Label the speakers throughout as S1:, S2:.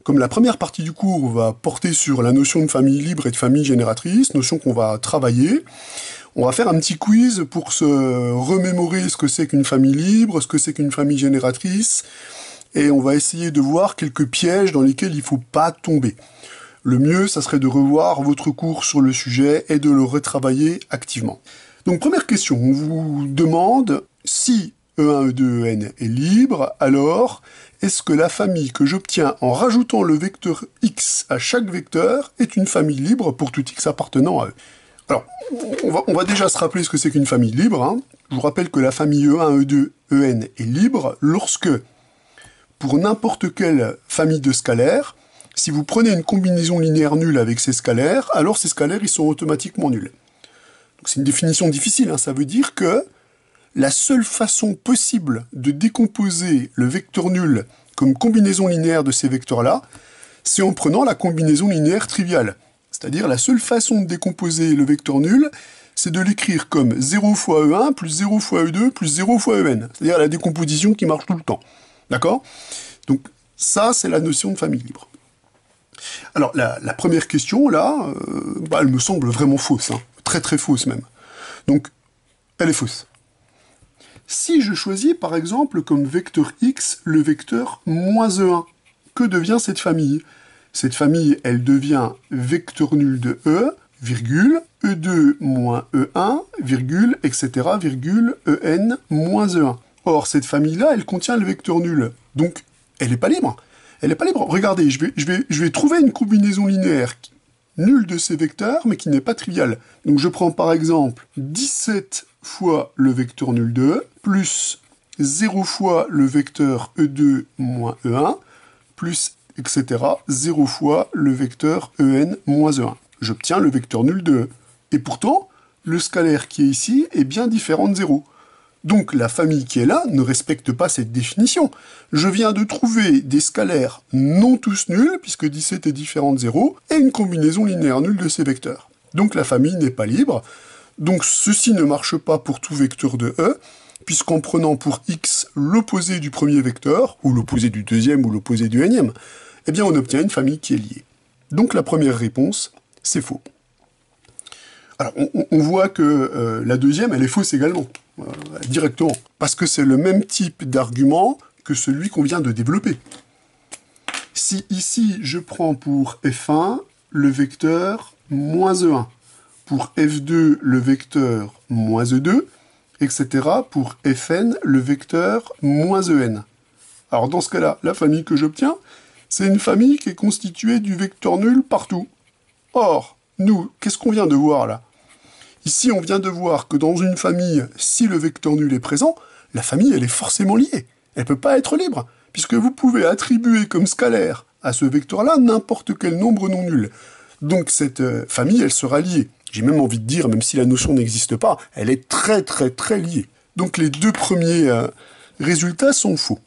S1: Comme la première partie du cours va porter sur la notion de famille libre et de famille génératrice, notion qu'on va travailler, on va faire un petit quiz pour se remémorer ce que c'est qu'une famille libre, ce que c'est qu'une famille génératrice, et on va essayer de voir quelques pièges dans lesquels il ne faut pas tomber. Le mieux, ça serait de revoir votre cours sur le sujet et de le retravailler activement. Donc première question, on vous demande si E1, E2, En est libre, alors est-ce que la famille que j'obtiens en rajoutant le vecteur x à chaque vecteur est une famille libre pour tout x appartenant à E? Alors, on va déjà se rappeler ce que c'est qu'une famille libre. Hein. Je vous rappelle que la famille E1, E2, En est libre lorsque, pour n'importe quelle famille de scalaires, si vous prenez une combinaison linéaire nulle avec ces scalaires, alors ces scalaires ils sont automatiquement nuls. C'est une définition difficile, hein. Ça veut dire que la seule façon possible de décomposer le vecteur nul comme combinaison linéaire de ces vecteurs-là, c'est en prenant la combinaison linéaire triviale. C'est-à-dire la seule façon de décomposer le vecteur nul, c'est de l'écrire comme 0 fois E1 plus 0 fois E2 plus 0 fois En. C'est-à-dire la décomposition qui marche tout le temps. D'accord? Donc ça, c'est la notion de famille libre. Alors la première question, là, elle me semble vraiment fausse. Hein. Très très fausse même. Donc, elle est fausse. Si je choisis par exemple comme vecteur x le vecteur moins E1, que devient cette famille? Cette famille, elle devient vecteur nul de E, virgule, E2 moins E1, virgule, etc., virgule, En moins E1. Or, cette famille-là, elle contient le vecteur nul. Donc, elle n'est pas libre. Elle n'est pas libre. Regardez, je vais trouver une combinaison linéaire nulle de ces vecteurs, mais qui n'est pas triviale. Donc, je prends par exemple 17 fois le vecteur nul de E, plus 0 fois le vecteur E2 moins E1, plus, etc., 0 fois le vecteur En moins E1. J'obtiens le vecteur nul de E. Et pourtant, le scalaire qui est ici est bien différent de 0. Donc la famille qui est là ne respecte pas cette définition. Je viens de trouver des scalaires non tous nuls, puisque 17 est différent de 0, et une combinaison linéaire nulle de ces vecteurs. Donc la famille n'est pas libre. Donc ceci ne marche pas pour tout vecteur de E, puisqu'en prenant pour x l'opposé du premier vecteur, ou l'opposé du deuxième, ou l'opposé du énième, eh bien on obtient une famille qui est liée. Donc la première réponse, c'est faux. Alors on voit que la deuxième, elle est fausse également, directement, parce que c'est le même type d'argument que celui qu'on vient de développer. Si ici je prends pour f1 le vecteur moins e1, pour f2 le vecteur moins e2, etc. pour fn le vecteur moins en. Alors dans ce cas-là, la famille que j'obtiens, c'est une famille qui est constituée du vecteur nul partout. Or, nous, qu'est-ce qu'on vient de voir là? Ici, on vient de voir que dans une famille, si le vecteur nul est présent, la famille, elle est forcément liée. Elle ne peut pas être libre, puisque vous pouvez attribuer comme scalaire à ce vecteur-là n'importe quel nombre non nul. Donc cette famille, elle sera liée. J'ai même envie de dire, même si la notion n'existe pas, elle est très très très liée. Donc les deux premiers résultats sont faux.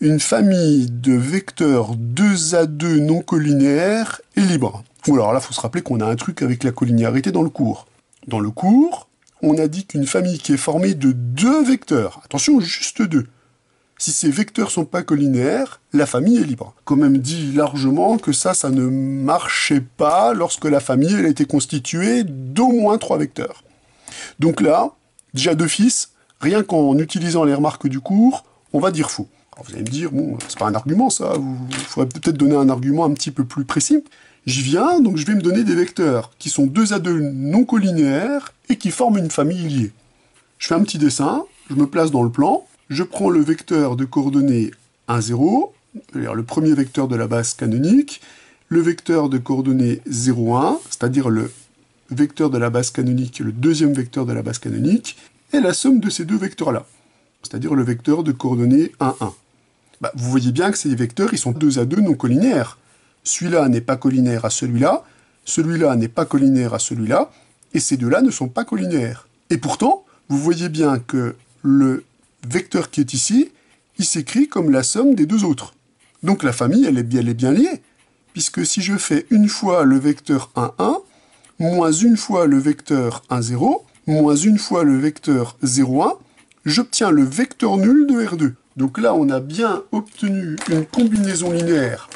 S1: Une famille de vecteurs 2A2 non collinéaires est libre. Ou alors là, il faut se rappeler qu'on a un truc avec la collinéarité dans le cours. Dans le cours, on a dit qu'une famille qui est formée de deux vecteurs, attention, juste deux, si ces vecteurs ne sont pas collinéaires, la famille est libre. Quand même dit largement que ça ne marchait pas lorsque la famille elle était constituée d'au moins trois vecteurs. Donc là, déjà d'office, rien qu'en utilisant les remarques du cours, on va dire faux. Alors vous allez me dire, bon, c'est pas un argument ça, il faudrait peut-être donner un argument un petit peu plus précis. J'y viens, donc je vais me donner des vecteurs qui sont 2A2 non collinéaires et qui forment une famille liée. Je fais un petit dessin, je me place dans le plan, je prends le vecteur de coordonnées 1, 0, c'est-à-dire le premier vecteur de la base canonique, le vecteur de coordonnées 0, 1, c'est-à-dire le vecteur de la base canonique et le deuxième vecteur de la base canonique, et la somme de ces deux vecteurs-là, c'est-à-dire le vecteur de coordonnées 1, 1. Vous voyez bien que ces vecteurs, ils sont 2A2 non collinéaires. Celui-là n'est pas collinaire à celui-là n'est pas collinaire à celui-là, et ces deux-là ne sont pas collinaires. Et pourtant, vous voyez bien que le vecteur qui est ici, il s'écrit comme la somme des deux autres. Donc la famille, elle est bien liée, puisque si je fais une fois le vecteur 1, 1, moins une fois le vecteur 1, 0, moins une fois le vecteur 0, 1, j'obtiens le vecteur nul de R2. Donc là, on a bien obtenu une combinaison linéaire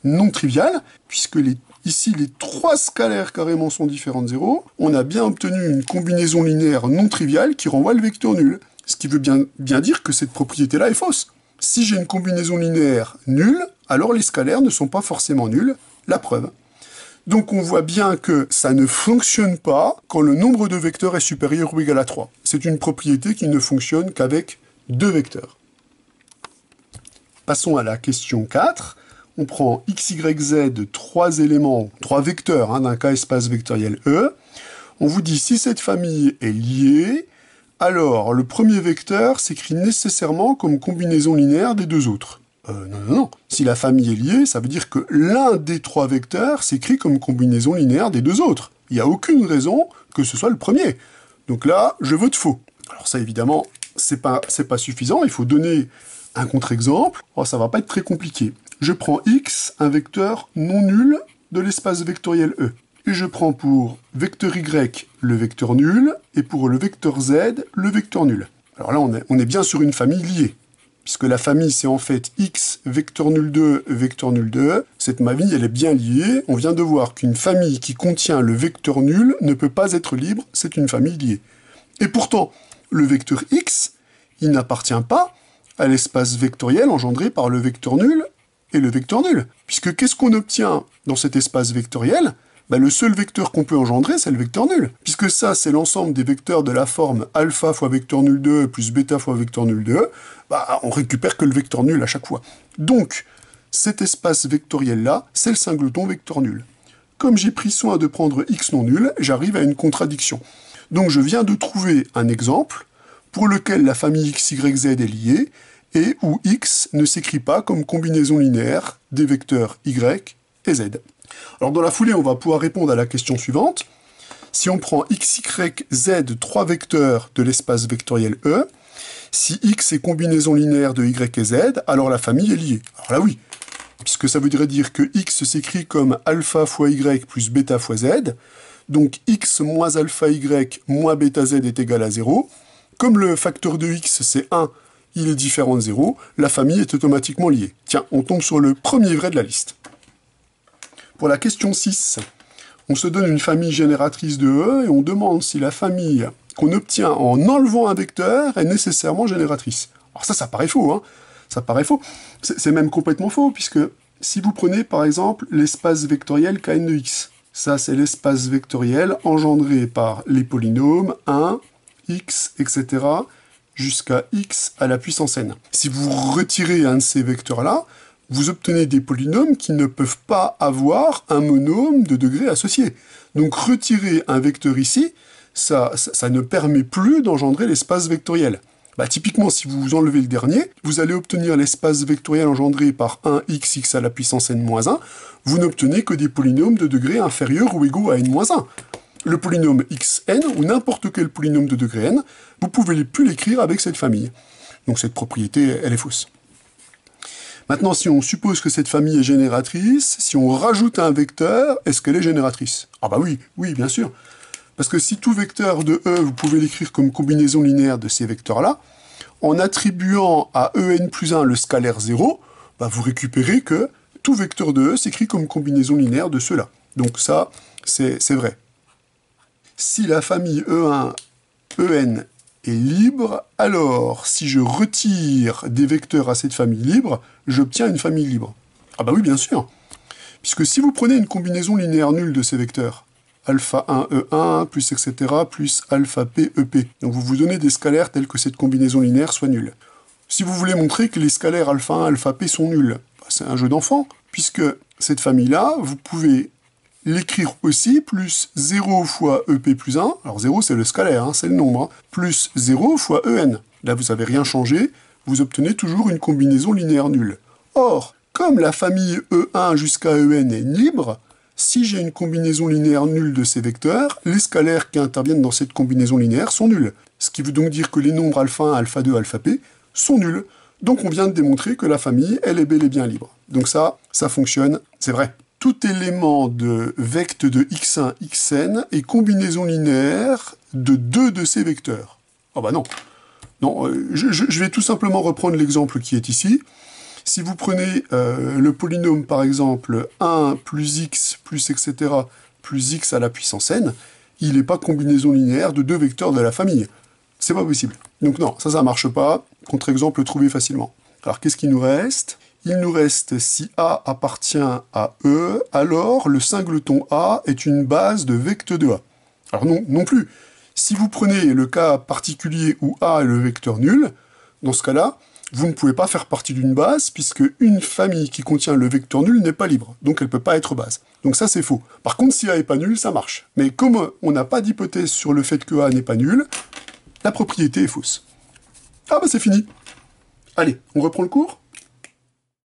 S1: non trivial, puisque ici les trois scalaires carrément sont différents de 0, on a bien obtenu une combinaison linéaire non triviale qui renvoie le vecteur nul. Ce qui veut bien dire que cette propriété-là est fausse. Si j'ai une combinaison linéaire nulle, alors les scalaires ne sont pas forcément nuls, la preuve. Donc on voit bien que ça ne fonctionne pas quand le nombre de vecteurs est supérieur ou égal à 3. C'est une propriété qui ne fonctionne qu'avec 2 vecteurs. Passons à la question 4. On prend x, y, z, 3 éléments, 3 vecteurs d'un cas espace vectoriel E. On vous dit si cette famille est liée, alors le premier vecteur s'écrit nécessairement comme combinaison linéaire des deux autres. Non. Si la famille est liée, ça veut dire que l'un des 3 vecteurs s'écrit comme combinaison linéaire des deux autres. Il n'y a aucune raison que ce soit le premier. Donc là, je vote faux. Alors ça, évidemment, c'est pas suffisant. Il faut donner un contre-exemple. Oh, ça va pas être très compliqué. Je prends x, un vecteur non nul de l'espace vectoriel E. Et je prends pour vecteur y le vecteur nul, et pour le vecteur z, le vecteur nul. Alors là, on est bien sur une famille liée. Puisque la famille, c'est en fait x, vecteur nul 2, vecteur nul 2. Cette famille, elle est bien liée. On vient de voir qu'une famille qui contient le vecteur nul ne peut pas être libre, c'est une famille liée. Et pourtant, le vecteur x, il n'appartient pas à l'espace vectoriel engendré par le vecteur nul et le vecteur nul. Puisque qu'est-ce qu'on obtient dans cet espace vectoriel ? Le seul vecteur qu'on peut engendrer, c'est le vecteur nul. Puisque ça, c'est l'ensemble des vecteurs de la forme alpha fois vecteur nul 2 plus bêta fois vecteur nul 2, on récupère que le vecteur nul à chaque fois. Donc, cet espace vectoriel-là, c'est le singleton vecteur nul. Comme j'ai pris soin de prendre x non nul, j'arrive à une contradiction. Donc je viens de trouver un exemple pour lequel la famille x, y, z est liée, et où x ne s'écrit pas comme combinaison linéaire des vecteurs y et z. Alors dans la foulée, on va pouvoir répondre à la question suivante. Si on prend x, y, z, 3 vecteurs de l'espace vectoriel E, si x est combinaison linéaire de y et z, alors la famille est liée. Alors là oui, puisque ça voudrait dire que x s'écrit comme alpha fois y plus bêta fois z, donc x moins alpha y moins bêta z est égal à 0. Comme le facteur de x c'est 1, il est différent de 0, la famille est automatiquement liée. Tiens, on tombe sur le premier vrai de la liste. Pour la question 6, on se donne une famille génératrice de E et on demande si la famille qu'on obtient en enlevant un vecteur est nécessairement génératrice. Alors ça paraît faux, hein. Ça paraît faux. C'est même complètement faux, puisque si vous prenez par exemple l'espace vectoriel Kn de x, ça c'est l'espace vectoriel engendré par les polynômes 1, x, etc., jusqu'à x à la puissance n. Si vous retirez un de ces vecteurs-là, vous obtenez des polynômes qui ne peuvent pas avoir un monôme de degré associé. Donc retirer un vecteur ici, ça ne permet plus d'engendrer l'espace vectoriel. Typiquement, si vous enlevez le dernier, vous allez obtenir l'espace vectoriel engendré par 1x, x à la puissance n-1. Vous n'obtenez que des polynômes de degré inférieur ou égaux à n-1. Le polynôme xn, ou n'importe quel polynôme de degré n, vous ne pouvez plus l'écrire avec cette famille. Donc cette propriété, elle est fausse. Maintenant, si on suppose que cette famille est génératrice, si on rajoute un vecteur, est-ce qu'elle est génératrice? Ah bah oui, bien sûr. Parce que si tout vecteur de E, vous pouvez l'écrire comme combinaison linéaire de ces vecteurs-là, en attribuant à En plus 1 le scalaire 0, vous récupérez que tout vecteur de E s'écrit comme combinaison linéaire de ceux-là. Donc ça, c'est vrai. Si la famille E1, En est libre, alors si je retire des vecteurs à cette famille libre, j'obtiens une famille libre. Ah bah oui, bien sûr. Puisque si vous prenez une combinaison linéaire nulle de ces vecteurs, alpha 1, E1, plus etc., plus alpha p, EP. Donc vous vous donnez des scalaires tels que cette combinaison linéaire soit nulle. Si vous voulez montrer que les scalaires alpha 1, alpha p sont nuls, c'est un jeu d'enfant, puisque cette famille-là, vous pouvez l'écrire aussi plus 0 fois EP plus 1, alors 0 c'est le scalaire, c'est le nombre, plus 0 fois En. Là vous n'avez rien changé, vous obtenez toujours une combinaison linéaire nulle. Or, comme la famille E1 jusqu'à En est libre, si j'ai une combinaison linéaire nulle de ces vecteurs, les scalaires qui interviennent dans cette combinaison linéaire sont nuls. Ce qui veut donc dire que les nombres alpha 1, alpha 2, alpha p sont nuls. Donc on vient de démontrer que la famille, elle est bel et bien libre. Donc ça fonctionne, c'est vrai. Tout élément de vecte de x1, xn est combinaison linéaire de deux de ces vecteurs. Ah bah non. Non, je vais tout simplement reprendre l'exemple qui est ici. Si vous prenez le polynôme, par exemple, 1 plus x plus etc. plus x à la puissance n, il n'est pas combinaison linéaire de deux vecteurs de la famille. C'est pas possible. Donc non, ça marche pas. Contre-exemple trouvé facilement. Alors qu'est-ce qu'il nous reste? Il nous reste, si A appartient à E, alors le singleton A est une base de vecteur de A. Alors non plus. Si vous prenez le cas particulier où A est le vecteur nul, dans ce cas-là, vous ne pouvez pas faire partie d'une base, puisque une famille qui contient le vecteur nul n'est pas libre, donc elle ne peut pas être base. Donc ça, c'est faux. Par contre, si A n'est pas nul, ça marche. Mais comme on n'a pas d'hypothèse sur le fait que A n'est pas nul, la propriété est fausse. Ah bah c'est fini. Allez, on reprend le cours ?